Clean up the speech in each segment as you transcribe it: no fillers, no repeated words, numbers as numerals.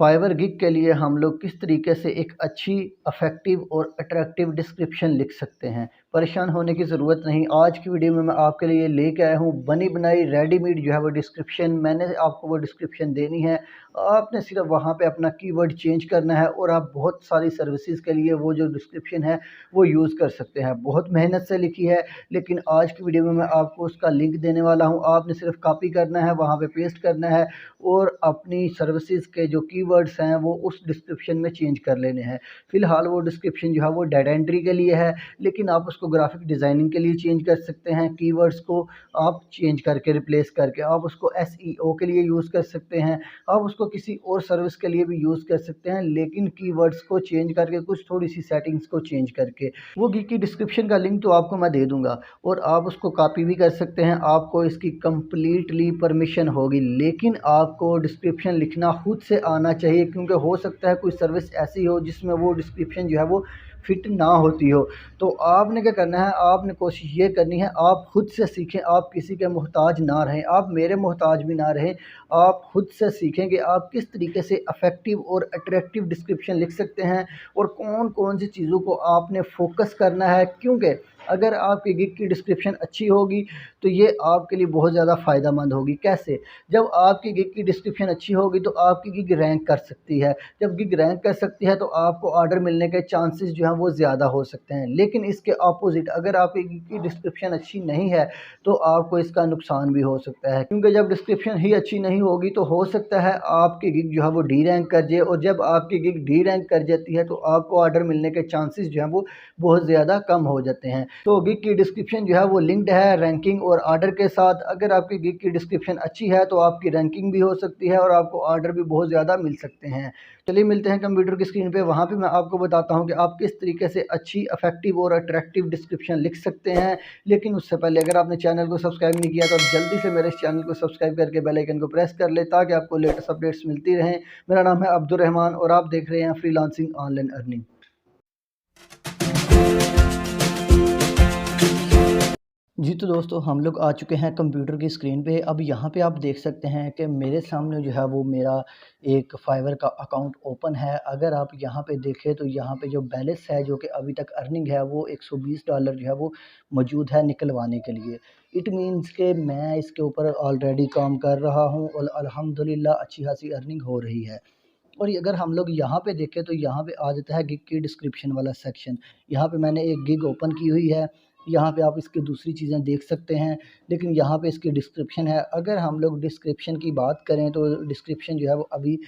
Fiverr gig के लिए हम लोग किस तरीके से एक अच्छी, इफ़ेक्टिव और अट्रैक्टिव डिस्क्रिप्शन लिख सकते हैं। परेशान होने की ज़रूरत नहीं। आज की वीडियो में मैं आपके लिए लेके आया हूँ बनी बनाई रेडीमेड जो है वो डिस्क्रिप्शन। मैंने आपको वो डिस्क्रिप्शन देनी है, आपने सिर्फ वहाँ पे अपना कीवर्ड चेंज करना है और आप बहुत सारी सर्विसेज के लिए वो जो डिस्क्रिप्शन है वो यूज़ कर सकते हैं। बहुत मेहनत से लिखी है, लेकिन आज की वीडियो में मैं आपको उसका लिंक देने वाला हूँ। आपने सिर्फ कॉपी करना है, वहाँ पे पेस्ट करना है और अपनी सर्विसेज के जो कीवर्ड्स हैं वो उस डिस्क्रिप्शन में चेंज कर लेने हैं। फ़िलहाल वो डिस्क्रिप्शन जो है वो डाटा एंट्री के लिए है, लेकिन आप उसको ग्राफिक डिज़ाइनिंग के लिए चेंज कर सकते हैं। कीवर्ड्स को आप चेंज करके रिप्लेस करके आप उसको एसईओ के लिए यूज़ कर सकते हैं। आप उसको किसी और सर्विस के लिए भी यूज़ कर सकते हैं, लेकिन कीवर्ड्स को चेंज करके, कुछ थोड़ी सी सेटिंग्स को चेंज करके। वो गिग की डिस्क्रिप्शन का लिंक तो आपको मैं दे दूँगा और आप उसको कॉपी भी कर सकते हैं। आपको इसकी कंप्लीटली परमिशन होगी, लेकिन आपको डिस्क्रिप्शन लिखना खुद से आना चाहिए, क्योंकि हो सकता है कोई सर्विस ऐसी हो जिसमें वो डिस्क्रिप्शन जो है वो फिट ना होती हो। तो आपने क्या करना है, आपने कोशिश ये करनी है आप खुद से सीखें। आप किसी के मोहताज ना रहें, आप मेरे मोहताज भी ना रहें। आप खुद से सीखें कि आप किस तरीके से अफेक्टिव और अट्रैक्टिव डिस्क्रिप्शन लिख सकते हैं और कौन कौन सी चीज़ों को आपने फोकस करना है। क्योंकि अगर आपकी गिग की डिस्क्रिप्शन अच्छी होगी तो ये आपके लिए बहुत ज़्यादा फ़ायदेमंद होगी। कैसे? जब आपकी गिग की डिस्क्रिप्शन अच्छी होगी तो आपकी गिग रैंक कर सकती है। जब गिग रैंक कर सकती है तो आपको ऑर्डर मिलने के चांसेस जो हैं वो ज़्यादा हो सकते हैं। लेकिन इसके अपोज़िट, अगर आपकी गिग की डिस्क्रिप्शन अच्छी नहीं है तो आपको इसका नुकसान भी हो सकता है, क्योंकि जब डिस्क्रिप्शन ही अच्छी नहीं होगी तो हो सकता है आपकी गिग जो है वो डी रैंक कर जाए, और जब आपकी गिग डी रैंक कर जाती है तो आपको ऑर्डर मिलने के चांसेस जो हैं वो बहुत ज़्यादा कम हो जाते हैं। तो गिग की डिस्क्रिप्शन जो है वो लिंक्ड है रैंकिंग और ऑर्डर के साथ। अगर आपकी गिग की डिस्क्रिप्शन अच्छी है तो आपकी रैंकिंग भी हो सकती है और आपको ऑर्डर भी बहुत ज़्यादा मिल सकते हैं। चलिए मिलते हैं कंप्यूटर की स्क्रीन पे, वहाँ पे मैं आपको बताता हूँ कि आप किस तरीके से अच्छी, इफेक्टिव और अट्रैक्टिव डिस्क्रिप्शन लिख सकते हैं। लेकिन उससे पहले अगर आपने चैनल को सब्सक्राइब नहीं किया तो आप जल्दी से मेरे इस चैनल को सब्सक्राइब करके बेल आइकन को प्रेस कर ले, ताकि आपको लेटेस्ट अपडेट्स मिलती रहें। मेरा नाम है अब्दुल रहमान और आप देख रहे हैं फ्रीलांसिंग ऑनलाइन अर्निंग। जी तो दोस्तों, हम लोग आ चुके हैं कंप्यूटर की स्क्रीन पे। अब यहाँ पे आप देख सकते हैं कि मेरे सामने जो है वो मेरा एक फाइवर का अकाउंट ओपन है। अगर आप यहाँ पे देखें तो यहाँ पे जो बैलेंस है, जो कि अभी तक अर्निंग है, वो $120 जो है वो मौजूद है निकलवाने के लिए। इट मीन्स कि मैं इसके ऊपर ऑलरेडी काम कर रहा हूँ और अल्हम्दुलिल्लाह अच्छी खासी अर्निंग हो रही है। और ये अगर हम लोग यहाँ पे देखें तो यहाँ पे आ जाता है गिग की डिस्क्रिप्शन वाला सेक्शन। यहाँ पे मैंने एक गिग ओपन की हुई है, यहाँ पे आप इसकी दूसरी चीज़ें देख सकते हैं, लेकिन यहाँ पे इसकी डिस्क्रिप्शन है। अगर हम लोग डिस्क्रिप्शन की बात करें तो डिस्क्रिप्शन जो है वो अभी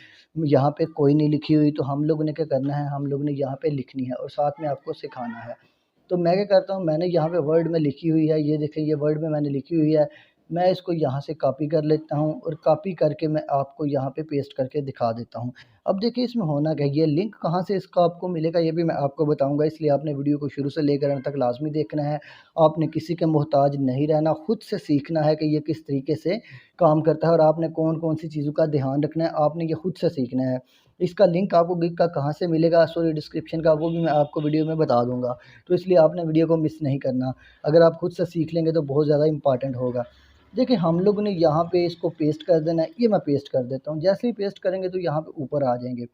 यहाँ पे कोई नहीं लिखी हुई। तो हम लोगों ने क्या करना है, हम लोग ने यहाँ पे लिखनी है और साथ में आपको सिखाना है। तो मैं क्या करता हूँ, मैंने यहाँ पे वर्ड में लिखी हुई है, ये देखें, ये वर्ड में मैंने लिखी हुई है। मैं इसको यहाँ से कॉपी कर लेता हूँ और कॉपी करके मैं आपको यहाँ पे पेस्ट करके दिखा देता हूँ। अब देखिए इसमें होना क्या है, ये लिंक कहाँ से इसका आपको मिलेगा ये भी मैं आपको बताऊँगा, इसलिए आपने वीडियो को शुरू से लेकर अंत तक लाज़मी देखना है। आपने किसी के मोहताज नहीं रहना, खुद से सीखना है कि ये किस तरीके से काम करता है और आपने कौन-कौन सी चीज़ों का ध्यान रखना है, आपने ये खुद से सीखना है। इसका लिंक आपको गिग का कहाँ से मिलेगा, सॉरी डिस्क्रिप्शन का, वो भी मैं आपको वीडियो में बता दूँगा। तो इसलिए आपने वीडियो को मिस नहीं करना। अगर आप खुद से सीख लेंगे तो बहुत ज़्यादा इम्पॉर्टेंट होगा। देखिए हम लोगों ने यहाँ पे इसको पेस्ट कर देना है, ये मैं पेस्ट कर देता हूँ। जैसे ही पेस्ट करेंगे तो यहाँ पे ऊपर आ जाएँगे।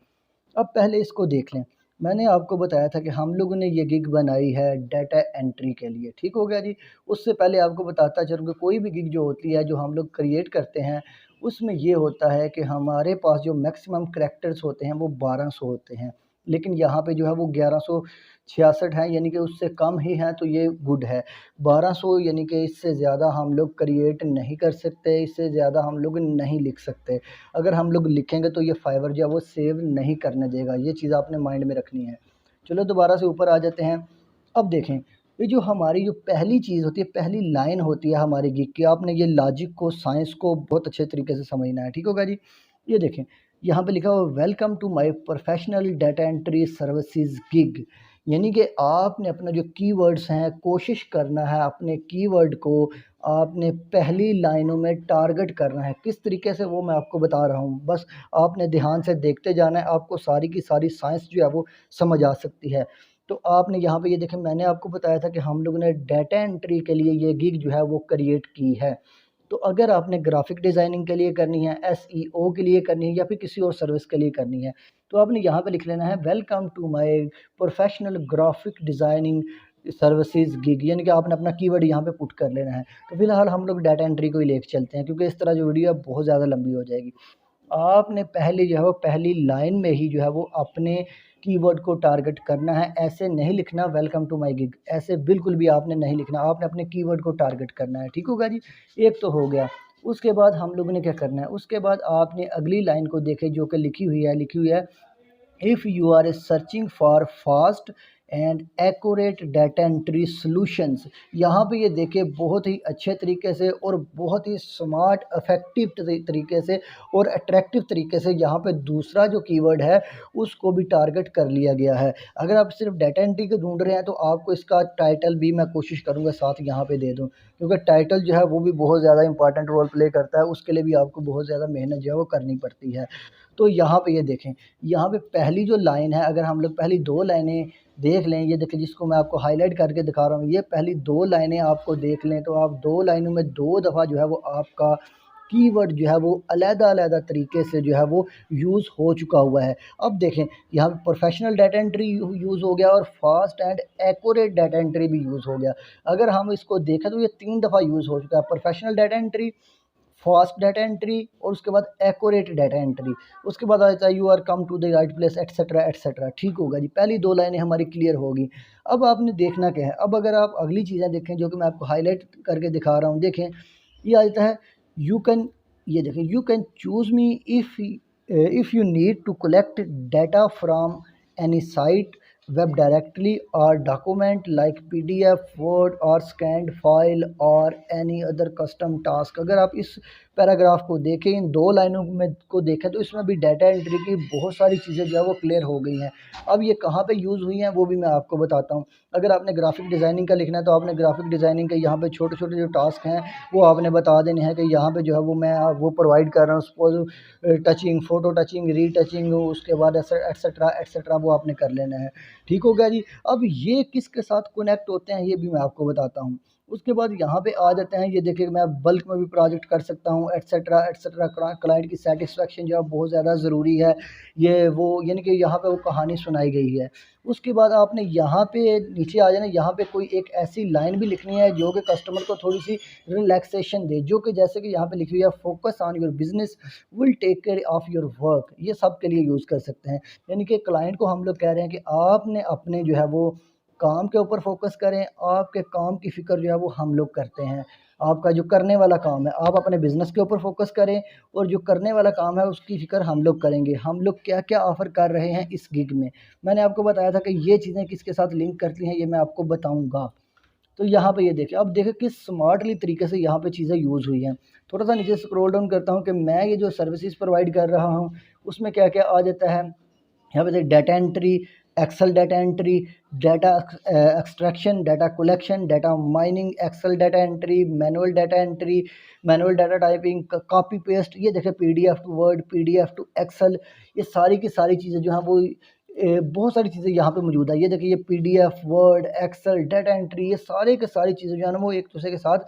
अब पहले इसको देख लें। मैंने आपको बताया था कि हम लोगों ने ये गिग बनाई है डाटा एंट्री के लिए, ठीक हो गया जी। उससे पहले आपको बताता चलूँ कि कोई भी गिग जो होती है, जो हम लोग क्रिएट करते हैं, उसमें ये होता है कि हमारे पास जो मैक्सिमम कैरेक्टर्स होते हैं वो 1200 होते हैं। लेकिन यहाँ पे जो है वो 1166 हैं, यानी कि उससे कम ही हैं तो ये गुड है। 1200 यानी कि इससे ज़्यादा हम लोग क्रिएट नहीं कर सकते, इससे ज़्यादा हम लोग नहीं लिख सकते। अगर हम लोग लिखेंगे तो ये फाइवर जो है वो सेव नहीं करने देगा, ये चीज़ आपने माइंड में रखनी है। चलो दोबारा से ऊपर आ जाते हैं। अब देखें, ये जो हमारी जो पहली चीज़ होती है, पहली लाइन होती है हमारी गिग की, आपने ये लॉजिक को, साइंस को बहुत अच्छे तरीके से समझना है, ठीक होगा जी। ये देखें, यहाँ पे लिखा हुआ welcome to my professional data entry services gig. यानी कि आपने अपना जो कीवर्ड्स हैं, कोशिश करना है अपने कीवर्ड को आपने पहली लाइनों में टारगेट करना है। किस तरीके से वो मैं आपको बता रहा हूँ, बस आपने ध्यान से देखते जाना है, आपको सारी की सारी साइंस जो है वो समझ आ सकती है। तो आपने यहाँ पे ये देखें, मैंने आपको बताया था कि हम लोगों ने डाटा एंट्री के लिए ये गिग जो है वो क्रिएट की है। तो अगर आपने ग्राफिक डिज़ाइनिंग के लिए करनी है, एसईओ के लिए करनी है या फिर किसी और सर्विस के लिए करनी है, तो आपने यहाँ पे लिख लेना है welcome to my professional graphic designing services gig, यानी कि आपने अपना कीवर्ड यहाँ पे पुट कर लेना है। तो फिलहाल हम लोग डाटा एंट्री को ही लेके चलते हैं, क्योंकि इस तरह जो वीडियो है बहुत ज़्यादा लंबी हो जाएगी। आपने पहले जो है वो पहली लाइन में ही जो है वो अपने कीवर्ड को टारगेट करना है। ऐसे नहीं लिखना वेलकम टू माय गिग, ऐसे बिल्कुल भी आपने नहीं लिखना, आपने अपने कीवर्ड को टारगेट करना है। ठीक होगा जी, एक तो हो गया। उसके बाद हम लोगों ने क्या करना है, उसके बाद आपने अगली लाइन को देखे जो कि लिखी हुई है if you are searching for fast and accurate data entry solutions. यहाँ पे ये देखिए बहुत ही अच्छे तरीके से और बहुत ही स्मार्ट इफेक्टिव तरीके से और अट्रैक्टिव तरीके से यहाँ पे दूसरा जो कीवर्ड है उसको भी टारगेट कर लिया गया है। अगर आप सिर्फ डाटा एंट्री को ढूंढ रहे हैं तो आपको इसका टाइटल भी मैं कोशिश करूँगा साथ यहाँ पे दे दूँ, क्योंकि टाइटल जो है वो भी बहुत ज़्यादा इंपॉर्टेंट रोल प्ले करता है, उसके लिए भी आपको बहुत ज़्यादा मेहनत जो है वो करनी पड़ती है। तो यहाँ पे ये देखें, यहाँ पे पहली जो लाइन है, अगर हम लोग पहली 2 लाइनें देख लें, ये देखिए जिसको मैं आपको हाईलाइट करके दिखा रहा हूँ, ये पहली 2 लाइनें आपको देख लें तो आप 2 लाइनों में 2 दफ़ा जो है वो आपका कीवर्ड जो है वो अलग-अलग तरीके से जो है वो यूज़ हो चुका हुआ है। अब देखें, यहाँ पे प्रोफेशनल डाटा एंट्री यूज़ हो गया और fast and accurate data entry भी यूज़ हो गया। अगर हम इसको देखें तो ये 3 दफ़ा यूज़ हो चुका है, professional data entry, fast data entry और उसके बाद एक्यूरेट डाटा एंट्री। उसके बाद आ जाता है you are come to the right place etcetera etcetera. ठीक होगा जी, पहली 2 लाइनें हमारी क्लियर होगी। अब आपने देखना क्या है, अब अगर आप अगली चीज़ें देखें जो कि मैं आपको हाईलाइट करके दिखा रहा हूँ, देखें ये आ जाता है यू कैन, ये देखें you can choose me if you need to collect data from any site web directly और डॉक्यूमेंट लाइक पीडीएफ, वर्ड और स्कैन्ड फाइल और एनी अदर कस्टम टास्क। अगर आप इस पैराग्राफ को देखें, इन 2 लाइनों में को देखें तो इसमें भी डाटा एंट्री की बहुत सारी चीज़ें जो है वो क्लियर हो गई हैं। अब ये कहाँ पे यूज़ हुई हैं वो भी मैं आपको बताता हूँ। अगर आपने ग्राफिक डिज़ाइनिंग का लिखना है तो आपने ग्राफिक डिज़ाइनिंग के यहाँ पे छोटे-छोटे जो टास्क हैं वो आपने बता देने हैं कि यहाँ पे जो है वो मैं वो प्रोवाइड कर रहा हूँ। Suppose touching, photo touching, retouching, उसके बाद एटसेट्रा एटसेट्रा वो आपने कर लेना है। ठीक हो गया जी। अब ये किसके साथ कनेक्ट होते हैं ये भी मैं आपको बताता हूँ। उसके बाद यहाँ पे आ जाते हैं, ये देखिए मैं बल्क में भी प्रोजेक्ट कर सकता हूँ एटसेट्रा एटसेट्रा। क्लाइंट की सेटिस्फेक्शन जो है बहुत ज़्यादा ज़रूरी है, ये वो यानी कि यहाँ पे वो कहानी सुनाई गई है। उसके बाद आपने यहाँ पे नीचे आ जाना, यहाँ पे कोई एक ऐसी लाइन भी लिखनी है जो कि कस्टमर को थोड़ी सी रिलैक्सेशन दे, जो कि जैसे कि यहाँ पे लिखी हुई है focus on your business will take care of your work. ये सब के लिए यूज़ कर सकते हैं, यानी कि क्लाइंट को हम लोग कह रहे हैं कि आपने अपने जो है वो काम के ऊपर फोकस करें, आपके काम की फ़िक्र जो है वो हम लोग करते हैं। आपका जो करने वाला काम है, आप अपने बिज़नेस के ऊपर फोकस करें और जो करने वाला काम है उसकी फ़िक्र हम लोग करेंगे। हम लोग क्या-क्या ऑफ़र कर रहे हैं इस गिग में। मैंने आपको बताया था कि ये चीज़ें किसके साथ लिंक करती हैं, ये मैं आपको बताऊँगा। तो यहाँ पे ये देखिए, अब देखिए किस स्मार्टली तरीके से यहाँ पे चीज़ें यूज़ हुई हैं। थोड़ा-सा नीचे स्क्रॉल डाउन करता हूँ कि मैं ये जो सर्विसेज़ प्रोवाइड कर रहा हूँ, उसमें क्या-क्या आ जाता है। यहाँ पे देखिए data entry, Excel data entry, data extraction, data collection, data mining, Excel data entry, manual data typing, copy paste, ये देखिए PDF to Word, PDF to Excel, ये सारी की सारी चीज़ें जो हैं वो बहुत सारी चीज़ें यहाँ पे मौजूद है। ये देखिए ये PDF, Word, Excel, data entry, ये सारे के सारी चीज़ें जो है ना वो एक दूसरे के साथ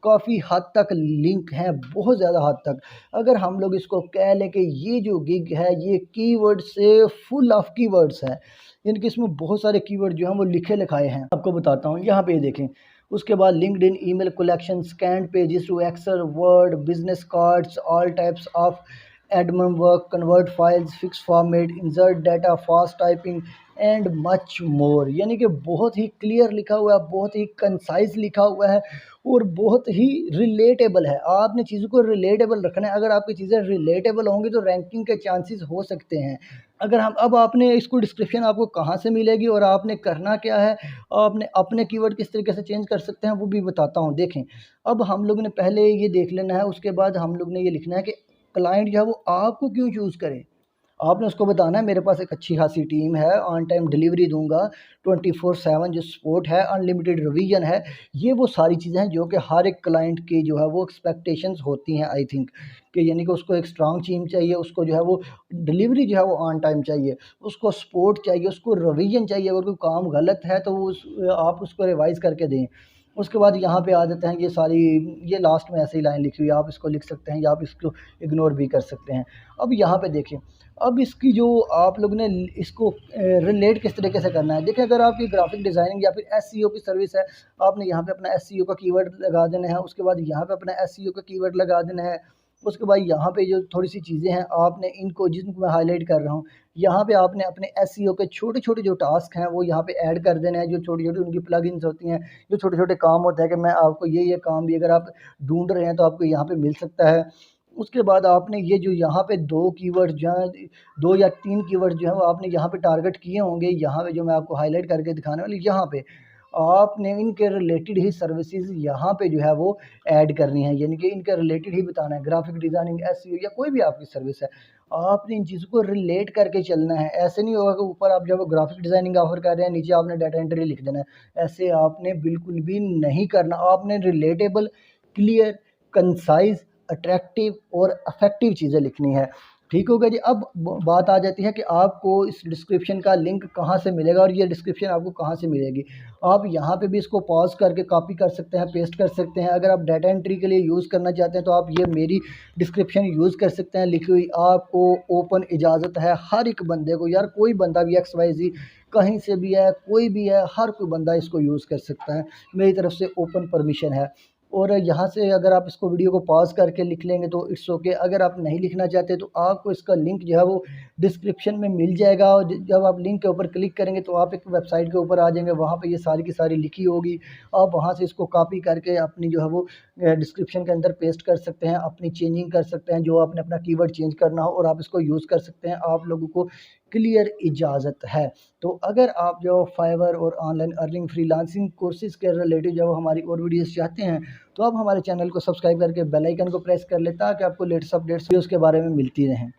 काफ़ी हद तक लिंक हैं, बहुत ज़्यादा हद तक। अगर हम लोग इसको कह लें कि ये जो गिग है ये कीवर्ड से फुल ऑफ कीवर्ड्स है, यानी कि इसमें बहुत सारे कीवर्ड जो हैं वो लिखे लिखाए हैं। आपको बताता हूँ, यहाँ पे ये देखें। उसके बाद LinkedIn email collection, scanned pages to Excel, Word, business cards, all types of admin work, convert files, fix format, insert data, fast typing and much more. यानी कि बहुत ही क्लियर लिखा हुआ है, बहुत ही कंसाइज लिखा हुआ है और बहुत ही रिलेटेबल है। आपने चीज़ों को रिलेटेबल रखना है। अगर आपकी चीज़ें रिलेटेबल होंगी तो रैंकिंग के चांसेस हो सकते हैं। अगर हम अब आपने इसको डिस्क्रिप्शन आपको कहाँ से मिलेगी और आपने करना क्या है, आपने अपने कीवर्ड किस तरीके से चेंज कर सकते हैं वो भी बताता हूँ। देखें, अब हम लोग ने पहले ये देख लेना है, उसके बाद हम लोग ने ये लिखना है कि क्लाइंट जो है वो आपको क्यों चूज़ करे। आपने उसको बताना है मेरे पास एक अच्छी खासी टीम है, ऑन टाइम डिलीवरी दूंगा, 24/7 जो सपोर्ट है, अनलिमिटेड रिवीजन है। ये वो सारी चीज़ें हैं जो कि हर एक क्लाइंट की जो है वो एक्सपेक्टेशंस होती हैं आई थिंक, कि यानी कि उसको एक स्ट्रांग टीम चाहिए, उसको जो है वो डिलीवरी जो है वो ऑन टाइम चाहिए, उसको सपोर्ट चाहिए, उसको रिवीजन चाहिए। अगर कोई काम गलत है तो आप उसको रिवाइज़ करके दें। उसके बाद यहाँ पे आ जाते हैं ये सारी, ये लास्ट में ऐसे ही लाइन लिखी हुई है, आप इसको लिख सकते हैं या आप इसको इग्नोर भी कर सकते हैं। अब यहाँ पे देखिए, अब इसकी जो आप लोग ने इसको रिलेट किस तरीके से करना है। देखिए, अगर आपकी ग्राफिक डिज़ाइनिंग या फिर एसईओ की सर्विस है, आपने यहाँ पे अपना एसईओ का कीवर्ड लगा देना है, उसके बाद यहाँ पे अपना एसईओ का कीवर्ड लगा देना है। उसके बाद यहाँ पे जो थोड़ी सी चीज़ें हैं, आपने इनको, जिनको मैं हाईलाइट कर रहा हूँ, यहाँ पे आपने अपने एसईओ के छोटे-छोटे जो टास्क हैं वो यहाँ पे ऐड कर देने हैं, जो छोटी-छोटी उनकी प्लगइन्स होती हैं, जो छोटे-छोटे काम होते हैं कि मैं आपको ये काम भी अगर आप ढूँढ रहे हैं तो आपको यहाँ पे मिल सकता है। उसके बाद आपने ये जो यहाँ पे 2 कीवर्ड्स जहाँ 2 या 3 कीवर्ड्स जो हैं वो आपने यहाँ पे टारगेट किए होंगे, यहाँ पे जो मैं आपको हाईलाइट करके दिखाने वाली, यहाँ पे आपने इनके रिलेटेड ही सर्विसेज यहाँ पे जो है वो ऐड करनी है, यानी कि इनके रिलेटेड ही बताना है। ग्राफिक डिज़ाइनिंग, एसईओ या कोई भी आपकी सर्विस है, आपने इन चीज़ों को रिलेट करके चलना है। ऐसे नहीं होगा कि ऊपर आप जब ग्राफिक डिज़ाइनिंग ऑफ़र कर रहे हैं, नीचे आपने डाटा एंट्री लिख देना है। ऐसे आपने बिल्कुल भी नहीं करना। आपने रिलेटेबल, क्लियर, कंसाइज़, अट्रैक्टिव और इफ़ेक्टिव चीज़ें लिखनी है। ठीक होगा जी। अब बात आ जाती है कि आपको इस डिस्क्रिप्शन का लिंक कहाँ से मिलेगा और ये डिस्क्रिप्शन आपको कहाँ से मिलेगी। आप यहाँ पे भी इसको पॉज़ करके कॉपी कर सकते हैं, पेस्ट कर सकते हैं। अगर आप डाटा एंट्री के लिए यूज़ करना चाहते हैं तो आप ये मेरी डिस्क्रिप्शन यूज़ कर सकते हैं, लिखी हुई। आपको ओपन इजाज़त है हर एक बंदे को, यार कोई बंदा भी XYZ कहीं से भी है, कोई भी है, हर कोई बंदा इसको यूज़ कर सकता है। मेरी तरफ से ओपन परमिशन है। और यहाँ से अगर आप इसको वीडियो को पॉज़ करके लिख लेंगे तो इट्स ओके। अगर आप नहीं लिखना चाहते तो आपको इसका लिंक जो है वो डिस्क्रिप्शन में मिल जाएगा, और जब आप लिंक के ऊपर क्लिक करेंगे तो आप एक वेबसाइट के ऊपर आ जाएंगे, वहाँ पे ये सारी की सारी लिखी होगी। आप वहाँ से इसको कॉपी करके अपनी जो है वो डिस्क्रिप्शन के अंदर पेस्ट कर सकते हैं, अपनी चेंजिंग कर सकते हैं, जो आपने अपना कीवर्ड चेंज करना हो, और आप इसको यूज़ कर सकते हैं। आप लोगों को क्लियर इजाज़त है। तो अगर आप जो फाइवर और ऑनलाइन अर्निंग फ्रीलांसिंग कोर्सेज़ के रिलेटेड जब हमारी और वीडियोज़ चाहते हैं तो आप हमारे चैनल को सब्सक्राइब करके बेल आइकन को प्रेस कर लें, ताकि आपको लेटेस्ट अपडेट्स भी उसके बारे में मिलती रहें।